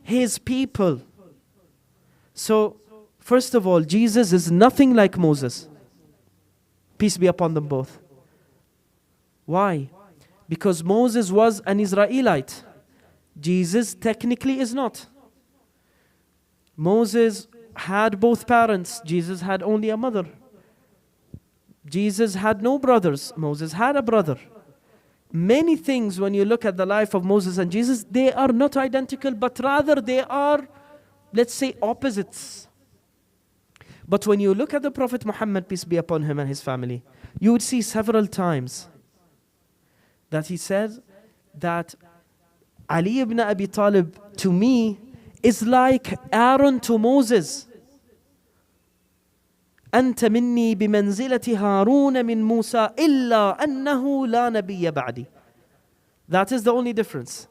his people. So, first of all, Jesus is nothing like Moses. Peace be upon them both. Why? Because Moses was an Israelite. Jesus technically is not. Moses had both parents. Jesus had only a mother. Jesus had no brothers. Moses had a brother. Many things, when you look at the life of Moses and Jesus, they are not identical, but rather they are, let's say, opposites. But when you look at the Prophet Muhammad, peace be upon him and his family, you would see several times that he says that Ali ibn Abi Talib to me is like Aaron to Moses. أنت مني بمنزلة هارون من موسى إلا أنه لا نبي بعدي. That is the only difference.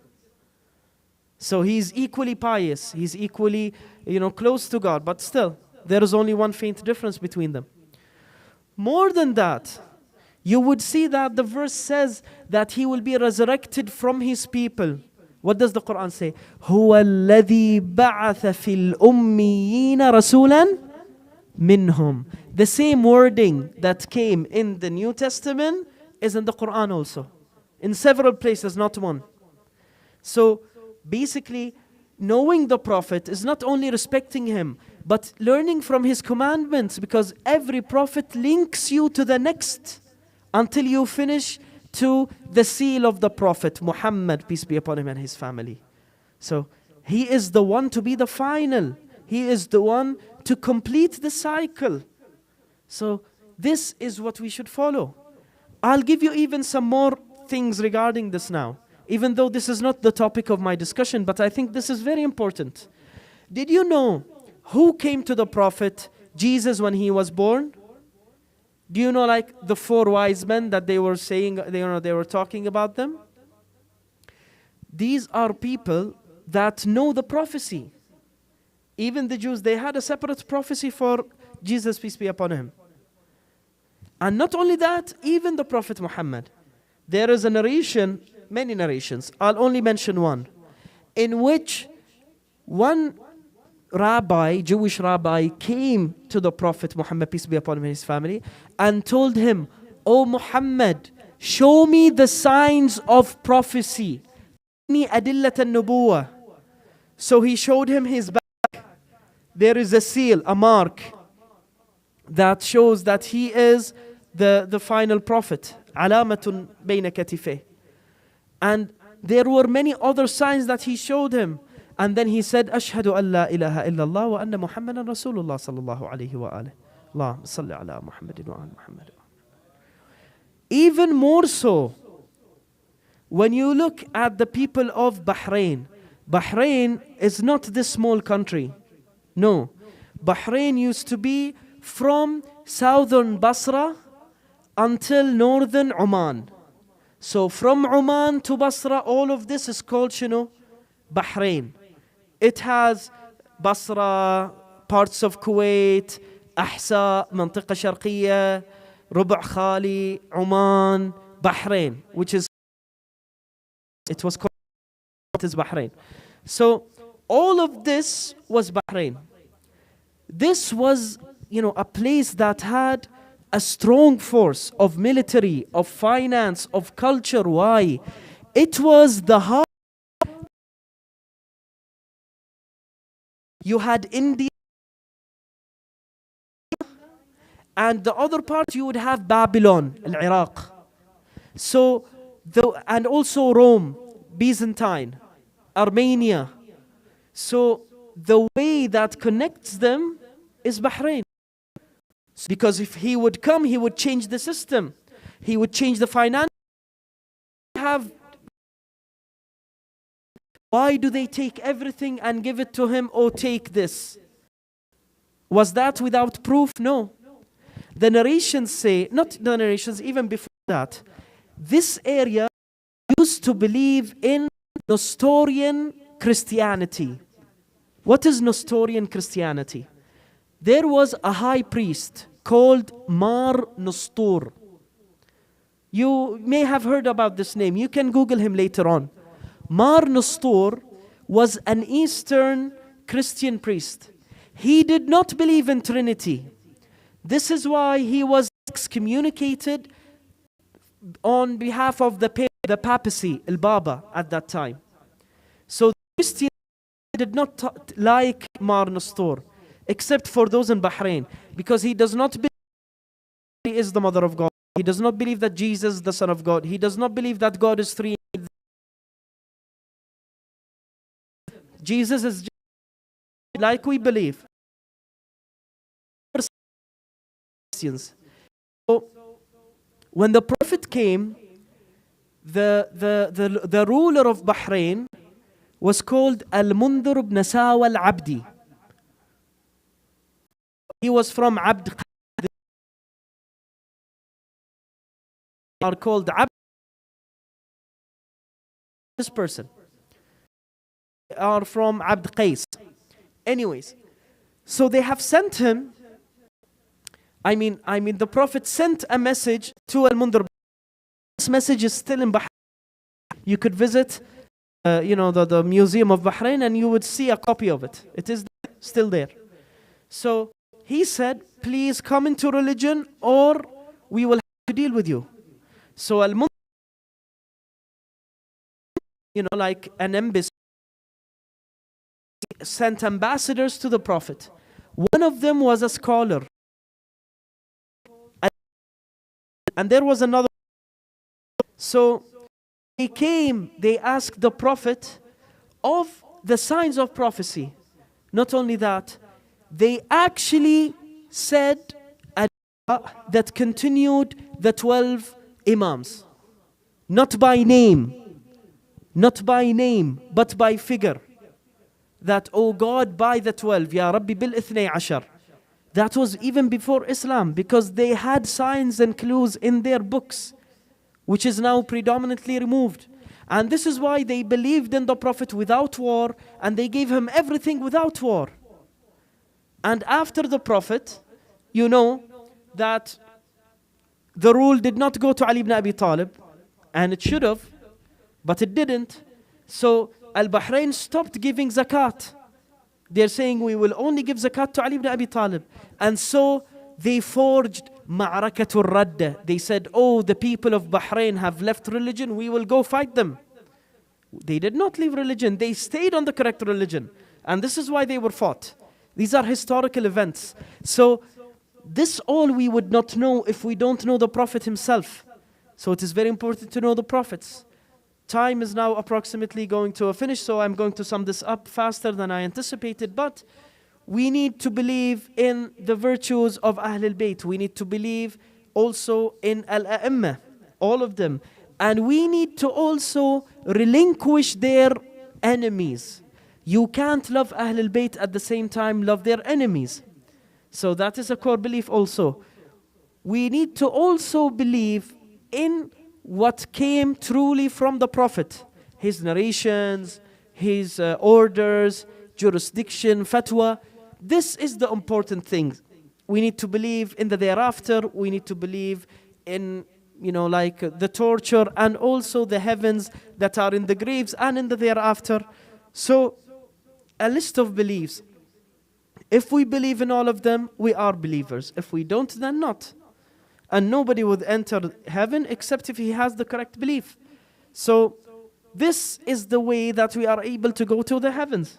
So he's equally pious, he's equally, close to God, but still, there is only one faint difference between them. More than that, you would see that the verse says that he will be resurrected from his people. What does the Quran say? هو الذي بعث في الأميين رسولا منهم. The same wording that came in the New Testament is in the Quran also. In several places, not one. So basically, knowing the Prophet is not only respecting him, but learning from his commandments, because every Prophet links you to the next until you finish to the seal of the Prophet Muhammad, peace be upon him and his family. So he is the one to be the final. He is the one to complete the cycle. So this is what we should follow. I'll give you even some more things regarding this now, even though this is not the topic of my discussion, but I think this is very important. Did you know who came to the Prophet Jesus when he was born? Do you know, like the 4 wise men that they were saying, they were talking about them? These are people that know the prophecy. Even the Jews, they had a separate prophecy for Jesus, peace be upon him. And not only that, even the Prophet Muhammad. There is a narration, many narrations, I'll only mention one, in which one rabbi, Jewish rabbi, came to the Prophet Muhammad, peace be upon him and his family, and told him, "O Muhammad, show me the signs of prophecy. Ni adillat al-nubuwah." So he showed him his back. There is a seal, a mark, that shows that he is the final prophet. Alamatun bayna katifeh. And there were many other signs that he showed him. And then he said, "Ashhadu an la ilaha illallah wa anna Muhammadan Rasulullah sallallahu alayhi wa alihi. Allahumma salli ala Muhammadin wa ala Muhammad." Even more so, when you look at the people of Bahrain, Bahrain is not this small country. No. Bahrain used to be from southern Basra until northern Oman. So from Oman to Basra, all of this is called, Bahrain. It has Basra, parts of Kuwait, Ahsa, Mantiqa Sharqiyya, Rubu' Khali, Oman, Bahrain, which is, it was called Bahrain. So all of this was Bahrain. This was, a place that had a strong force of military, of finance, of culture. Why? It was the heart. You had India, and the other part you would have Babylon, Iraq. So, and also Rome, Byzantine, Armenia. So the way that connects them is Bahrain. Because if he would come, he would change the system. He would change the finance. Why do they take everything and give it to him? Oh, take this. Was that without proof? No. The narrations say, not the narrations, even before that, this area used to believe in Nestorian Christianity. What is Nestorian Christianity? There was a high priest called Mar Nestor. You may have heard about this name. You can Google him later on. Mar Nestor was an Eastern Christian priest. He did not believe in Trinity. This is why he was excommunicated on behalf of the papacy, Al-Baba, at that time. So the Christians did not like Mar Nestor, except for those in Bahrain, because he does not believe he is the mother of God. He does not believe that Jesus is the Son of God. He does not believe that God is three. Jesus is like we believe. Christians. So when the Prophet came, the ruler of Bahrain was called Al-Mundhir ibn Sawa al-Abdi. He was from Abd. Are called Abd. This person are from Abd Qais. Anyways, so they have sent him. I mean, the Prophet sent a message to Al-Mundhir. This message is still in Bahrain. You could visit, the Museum of Bahrain, and you would see a copy of it. It is still there. So he said, please come into religion or we will have to deal with you. So Al-Mundhir, like an embassy, sent ambassadors to the Prophet. One of them was a scholar. And there was another. So they came, they asked the Prophet of the signs of prophecy. Not only that, they actually said a dua that continued the 12 Imams. Not by name, but by figure. That, oh God, by the 12, Ya Rabbi bil Ithnay Ashar. That was even before Islam, because they had signs and clues in their books, which is now predominantly removed. And this is why they believed in the Prophet without war, and they gave him everything without war. And after the Prophet, you know that the rule did not go to Ali ibn Abi Talib, and it should have, but it didn't. So Al-Bahrain stopped giving zakat. They're saying we will only give zakat to Ali ibn Abi Talib. And so they forged Ma'rakatul Radda. They said, oh, the people of Bahrain have left religion, we will go fight them. They did not leave religion, they stayed on the correct religion. And this is why they were fought. These are historical events. So this all we would not know if we don't know the Prophet himself. So it is very important to know the Prophets. Time is now approximately going to a finish, so I'm going to sum this up faster than I anticipated. But we need to believe in the virtues of Ahl al-Bayt. We need to believe also in Al-A'imma, all of them. And we need to also relinquish their enemies. You can't love Ahl al-Bayt at the same time love their enemies. So that is a core belief also. We need to also believe in what came truly from the Prophet. His narrations, his orders, jurisdiction, fatwa. This is the important thing. We need to believe in the thereafter. We need to believe in, like the torture and also the heavens that are in the graves and in the thereafter. So, a list of beliefs. If we believe in all of them, we are believers. If we don't, then not. And nobody would enter heaven except if he has the correct belief. So, this is the way that we are able to go to the heavens.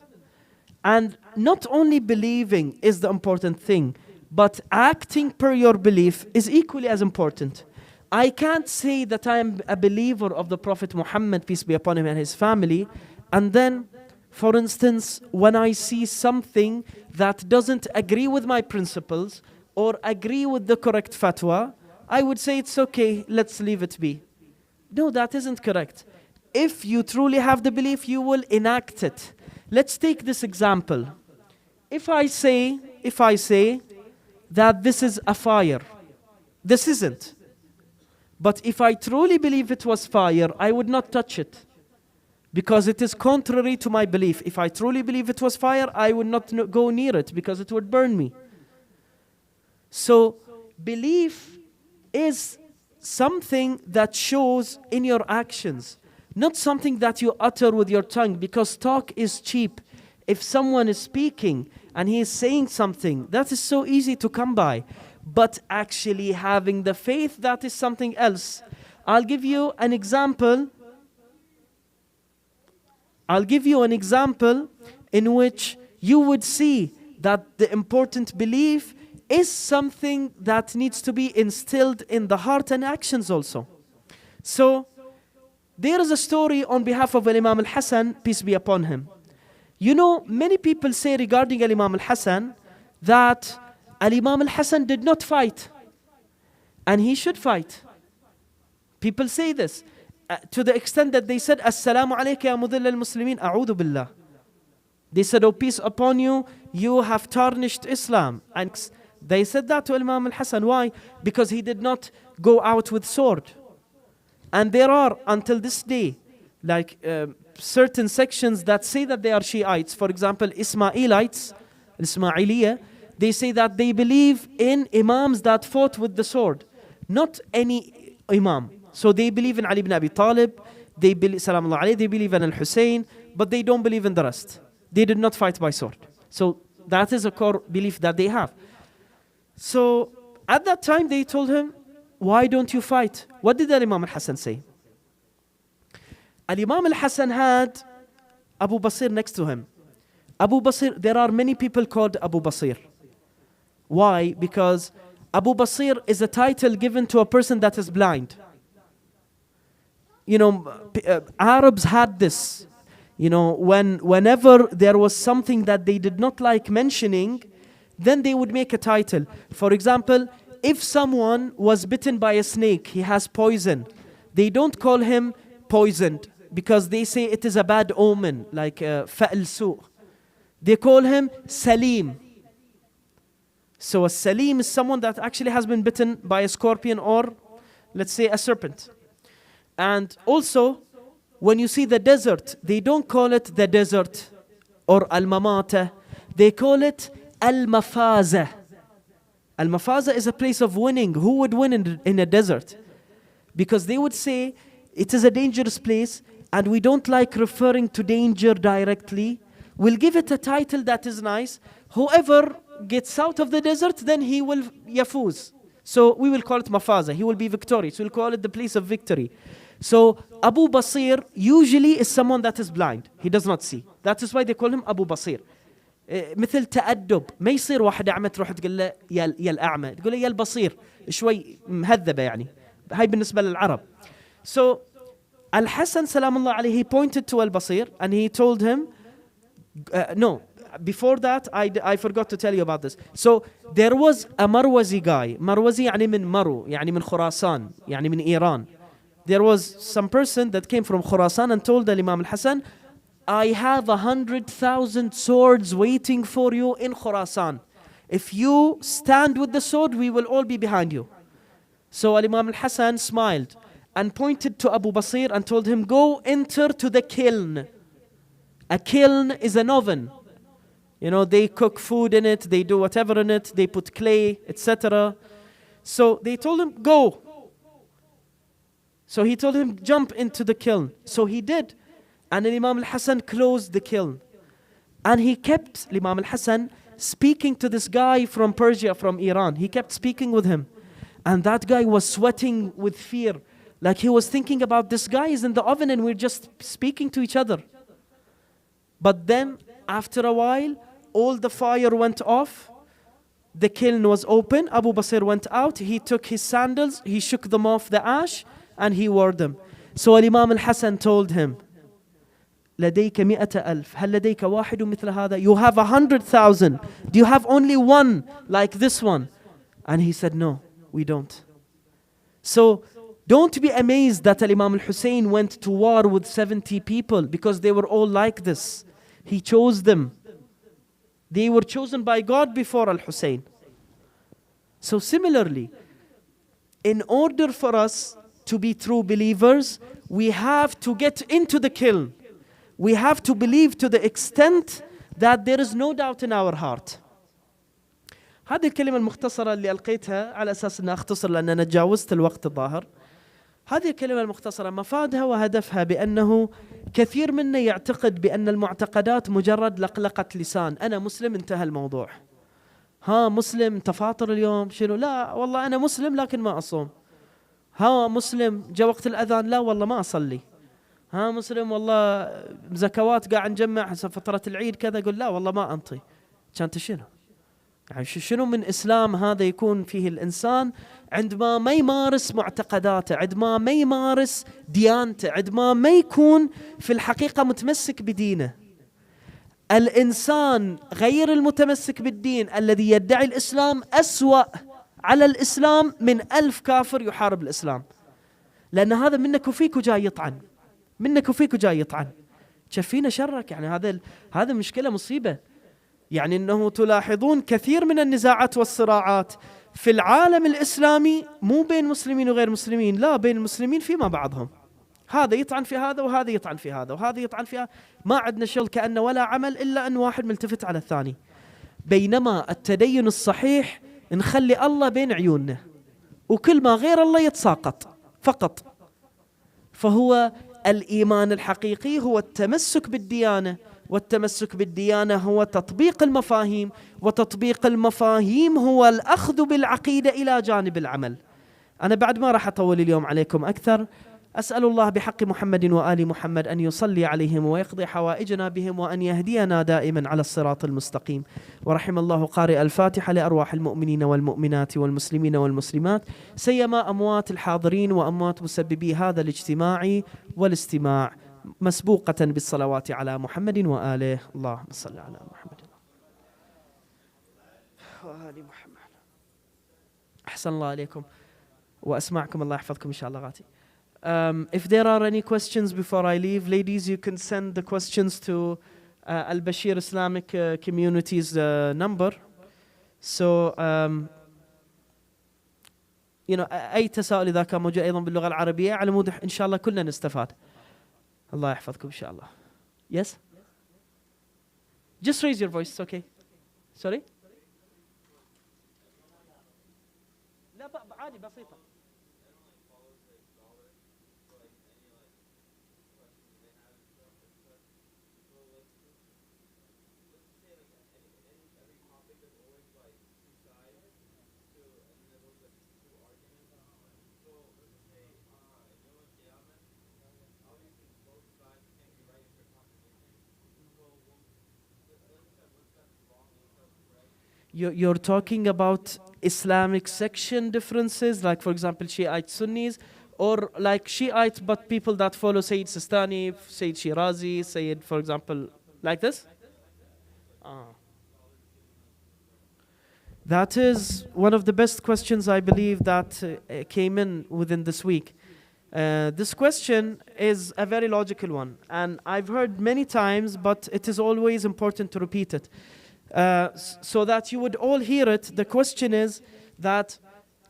And not only believing is the important thing, but acting per your belief is equally as important. I can't say that I am a believer of the Prophet Muhammad, peace be upon him, and his family, and then, for instance, when I see something that doesn't agree with my principles or agree with the correct fatwa, I would say it's okay, let's leave it be. No, that isn't correct. If you truly have the belief, you will enact it. Let's take this example. If I say that this is a fire, this isn't. But if I truly believe it was fire, I would not touch it, because it is contrary to my belief. If I truly believe it was fire, I would not go near it because it would burn me. So belief is something that shows in your actions. Not something that you utter with your tongue, because talk is cheap. If someone is speaking and he is saying something, that is so easy to come by. But actually having the faith, that is something else. I'll give you an example. In which you would see that the important belief is something that needs to be instilled in the heart and actions also. So, there is a story on behalf of Imam al-Hassan, peace be upon him. You know, many people say regarding Imam al-Hassan that Imam al-Hassan did not fight, and he should fight. People say this to the extent that they said, Assalamu alayka ya mudhill al-Muslimin, a'udhu billah. They said, oh, peace upon you, you have tarnished Islam. And they said that to Imam al-Hassan. Why? Because he did not go out with sword. And there are, until this day, like certain sections that say that they are Shiites. For example, Ismailites, Ismailiyah, they say that they believe in imams that fought with the sword. Not any imam. So they believe in Ali ibn Abi Talib, they believe, Salamullah alayhi, they believe in Al-Hussein, but they don't believe in the rest. They did not fight by sword. So that is a core belief that they have. So at that time they told him, why don't you fight? What did Imam al-Hassan say? Imam al-Hassan had Abu Basir next to him. Abu Basir, there are many people called Abu Basir. Why? Because Abu Basir is a title given to a person that is blind. You know, Arabs had this. You know, whenever there was something that they did not like mentioning, then they would make a title. For example, if someone was bitten by a snake, he has poison, they don't call him poisoned because they say it is a bad omen, like fa'al su'. They call him Salim. So a Salim is someone that actually has been bitten by a scorpion or, let's say, a serpent. And also, when you see the desert, they don't call it the desert or al-mamata. They call it al-mafaza. Al-mafaza is a place of winning. Who would win in a desert? Because they would say it is a dangerous place and we don't like referring to danger directly. We'll give it a title that is nice. Whoever gets out of the desert, then he will yafuz. So we will call it mafaza. He will be victorious. We'll call it the place of victory. So Abu Basir usually is someone that is blind. He does not see. That is why they call him Abu Basir. مثل تأدب ما يصير واحد أعمى تروح تقول له يا الأعمى تقول له يا البصير شوي مهذبة يعني هاي بالنسبة للعرب. So Al-Hassan Salamullah alayhi, he pointed to Al-Basir and he told him no, before that I forgot to tell you about this. So there was a Marwazi guy. Marwazi يعني من مرو يعني من خراسان يعني من إيران. There was some person that came from Khurasan and told the Imam al-Hassan, I have 100,000 swords waiting for you in Khurasan. If you stand with the sword, we will all be behind you. So Imam al-Hassan smiled and pointed to Abu Basir and told him, go enter to the kiln. A kiln is an oven. You know, they cook food in it, they do whatever in it, they put clay, etc. So they told him, go. So he told him, jump into the kiln. So he did. And Imam al-Hassan closed the kiln. And he kept, Imam al-Hassan, speaking to this guy from Persia, from Iran. He kept speaking with him. And that guy was sweating with fear. Like he was thinking about this guy is in the oven and we're just speaking to each other. But then, after a while, all the fire went off. The kiln was open. Abu Basir went out. He took his sandals. He shook them off the ash. And he wore them. So Imam al-Hassan told him, لديك 100,000 هل لديك واحد مثل هذا? You have 100,000. Do you have only one like this one? And he said, no, we don't. So don't be amazed that Imam al-Hussein went to war with 70 people because they were all like this. He chose them. They were chosen by God before al-Hussein. So similarly, in order for us to be true believers, we have to get into the kiln. We have to believe to the extent that there is no doubt in our heart. هذه الكلمة المختصرة اللي ألقيتها على أساس أن أختصر لأن أنا تجاوزت الوقت الظاهر. هذه الكلمة المختصرة مفادها وهدفها بأنه كثير منا يعتقد بأن المعتقدات مجرد لقلقة لسان. أنا مسلم، انتهى الموضوع. ها مسلم تفاطر اليوم شنو؟ لا والله أنا مسلم لكن ما أصوم. ها مسلم جاء وقت الأذان، لا والله ما أصلي. ها مسلم والله زكوات قاعد نجمع فترة العيد كذا، يقول لا والله ما أنطي. كانت شنو؟ يعني شنو من إسلام هذا يكون فيه الإنسان عندما ما يمارس معتقداته، عندما ما يمارس ديانته، عندما ما يكون في الحقيقة متمسك بدينه. الإنسان غير المتمسك بالدين الذي يدعي الإسلام أسوأ على الإسلام من 1000 كافر يحارب الإسلام، لأن هذا منك وفيك وجاي يطعن، منك وفيك وجاي يطعن. شفينا شرك. يعني هذا مشكلة مصيبة. يعني أنه تلاحظون كثير من النزاعات والصراعات في العالم الإسلامي مو بين مسلمين وغير مسلمين، لا، بين المسلمين فيما بعضهم. هذا يطعن في هذا وهذا يطعن في هذا وهذا يطعن في هذا. ما عندنا شغل، كأنه ولا عمل إلا أن واحد ملتفت على الثاني. بينما التدين الصحيح نخلي الله بين عيوننا، وكل ما غير الله يتساقط فقط. فهو الإيمان الحقيقي هو التمسك بالديانة، والتمسك بالديانة هو تطبيق المفاهيم، وتطبيق المفاهيم هو الأخذ بالعقيدة إلى جانب العمل. أنا بعد ما راح أطول اليوم عليكم أكثر، أسأل الله بحق محمد وآل محمد أن يصلي عليهم ويقضي حوائجنا بهم، وأن يهدينا دائما على الصراط المستقيم. ورحم الله قارئ الفاتحة لأرواح المؤمنين والمؤمنات والمسلمين والمسلمات، سيما أموات الحاضرين وأموات مسببي هذا الاجتماع والاستماع، مسبوقة بالصلوات على محمد وآله. اللهم صل على محمد وآل محمد. أحسن الله عليكم وأسمعكم. الله يحفظكم إن شاء الله غاتي. If there are any questions before I leave, ladies, you can send the questions to Al-Basheer Islamic Community's number. So, أي تساؤل إذا كان موجود أيضا باللغة العربية على مود إن شاء الله كلنا نستفاد. الله يحفظكم إن شاء الله. Yes? Just raise your voice, okay? Sorry? لا عادي بسيطة. You're talking about Islamic section differences, like for example Shiite Sunnis, or like Shiites but people that follow Sayyid Sistani, Sayyid Shirazi, Sayyid, for example, like this? That is one of the best questions I believe that came in within this week. This question is a very logical one, and I've heard many times, but it is always important to repeat it. So that you would all hear it. The question is that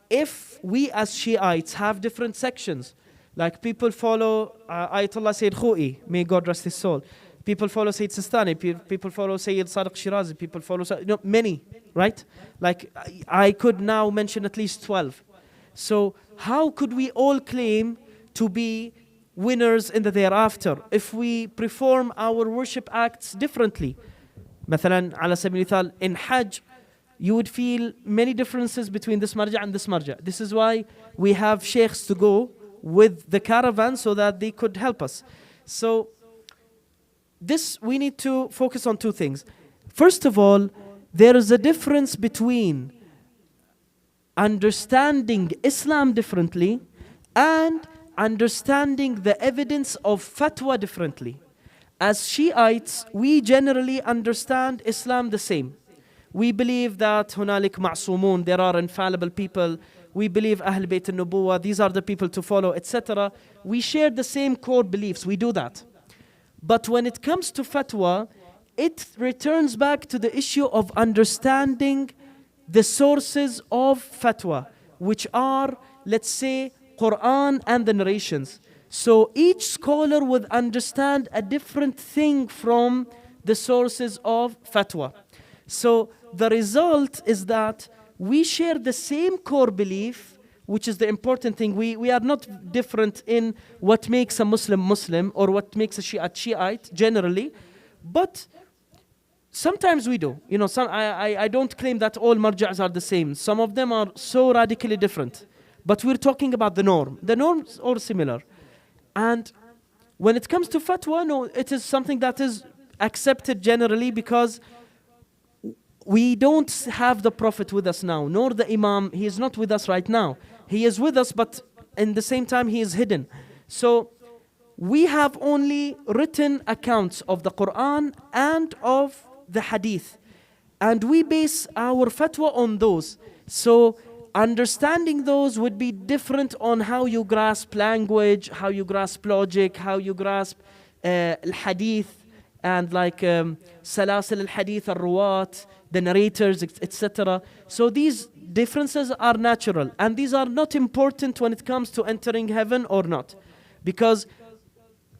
if we as Shiites have different sections, like people follow Ayatollah Sayyid Khou'i, may God rest his soul, people follow Sayyid Sistani, people follow Sayyid Sadiq Shirazi, people follow many, right? Like I could now mention at least 12. So how could we all claim to be winners in the thereafter if we perform our worship acts differently? مثلا على سبيل المثال in Hajj you would feel many differences between this marja and this marja. This is why we have sheikhs to go with the caravan so that they could help us. So this we need to focus on two things. First of all, there is a difference between understanding Islam differently and understanding the evidence of fatwa differently. As Shiites, we generally understand Islam the same. We believe that هنالك معصومون, there are infallible people. We believe Ahl Bayt al-Nubuwah, these are the people to follow, etc. We share the same core beliefs, we do that. But when it comes to fatwa, it returns back to the issue of understanding the sources of fatwa, which are, let's say, Quran and the narrations. So each scholar would understand a different thing from the sources of fatwa. So the result is that we share the same core belief, which is the important thing. We are not different in what makes a Muslim Muslim or what makes a Shiite generally, but sometimes we do. You know, I don't claim that all marja'as are the same. Some of them are so radically different. But we're talking about the norm. The norms are similar. And when it comes to fatwa, no, it is something that is accepted generally because we don't have the Prophet with us now, nor the Imam. He is not with us right now. He is with us, but in the same time, he is hidden. So we have only written accounts of the Quran and of the Hadith. And we base our fatwa on those. So understanding those would be different on how you grasp language, how you grasp logic, how you grasp al-Hadith, and like salasil al-Hadith, al-Ruwat, the narrators, etc. So these differences are natural, and these are not important when it comes to entering heaven or not. Because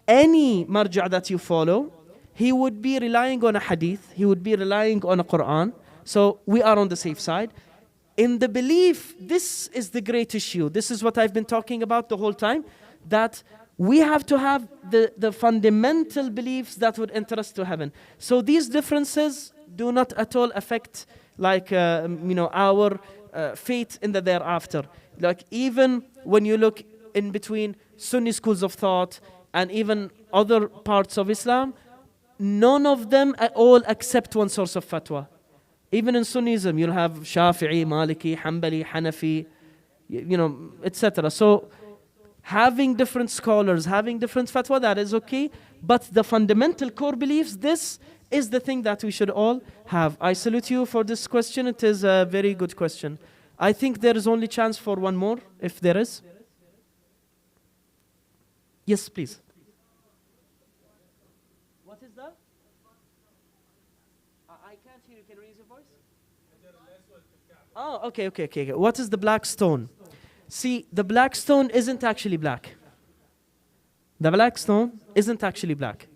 any marja' that you follow, he would be relying on a hadith, he would be relying on a Quran. So we are on the safe side. In the belief, this is the great issue. This is what I've been talking about the whole time, that we have to have the fundamental beliefs that would enter us to heaven. So these differences do not at all affect like our fate in the thereafter. Like even when you look in between Sunni schools of thought and even other parts of Islam, none of them at all accept one source of fatwa. Even in Sunnism, you'll have Shafi'i, Maliki, Hanbali, Hanafi, etc. So having different scholars, having different fatwa, that is okay. But the fundamental core beliefs, this is the thing that we should all have. I salute you for this question. It is a very good question. I think there is only chance for one more, if there is. Yes, please. What is that? I can't hear you. Can you raise your voice? Oh, okay. What is the black stone? See, the black stone isn't actually black. The black stone isn't actually black.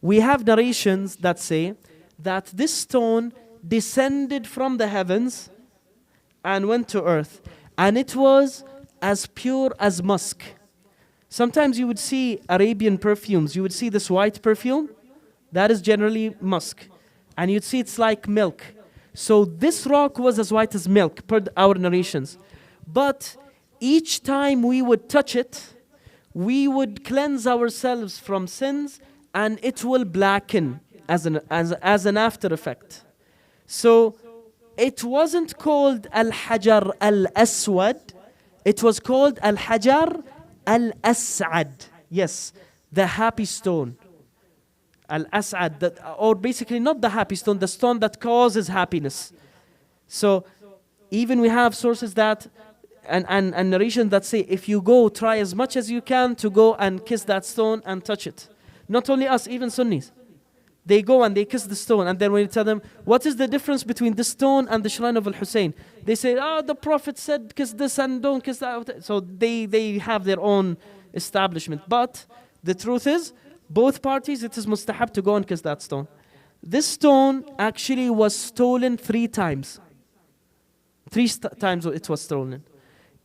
We have narrations that say that this stone descended from the heavens and went to earth, and it was as pure as musk. Sometimes you would see Arabian perfumes. You would see this white perfume. That is generally musk. And you'd see it's like milk. So this rock was as white as milk, per our narrations. But each time we would touch it, we would cleanse ourselves from sins, and it will blacken as an after effect. So it wasn't called Al-Hajar Al-Aswad. It was called Al-Hajar Al-As'ad. Yes, the happy stone. Al-As'ad, or basically not the happy stone, the stone that causes happiness. So even we have sources that and narrations that say, if you go, try as much as you can to go and kiss that stone and touch it. Not only us, even Sunnis. They go and they kiss the stone, and then when you tell them, what is the difference between this stone and the shrine of Al-Hussein? They say, the Prophet said, kiss this and don't kiss that. So they have their own establishment. But the truth is, both parties, it is mustahab to go and kiss that stone. This stone actually was stolen 3 times. 3 times it was stolen.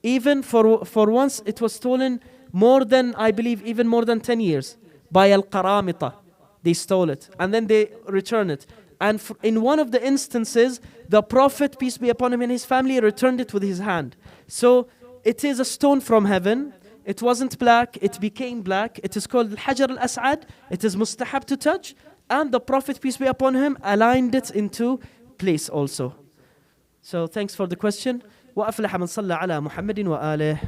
Even for once, it was stolen more than, I believe, even more than 10 years by Al-Qaramita. They stole it and then they returned it. And in one of the instances, the Prophet, peace be upon him, and his family returned it with his hand. So it is a stone from heaven. It wasn't black, it became black. It is called Al-Hajar Al-As'ad. It is mustahab to touch. And the Prophet, peace be upon him, aligned it into place also. So thanks for the question. وأفلح من صلى على محمد وآله.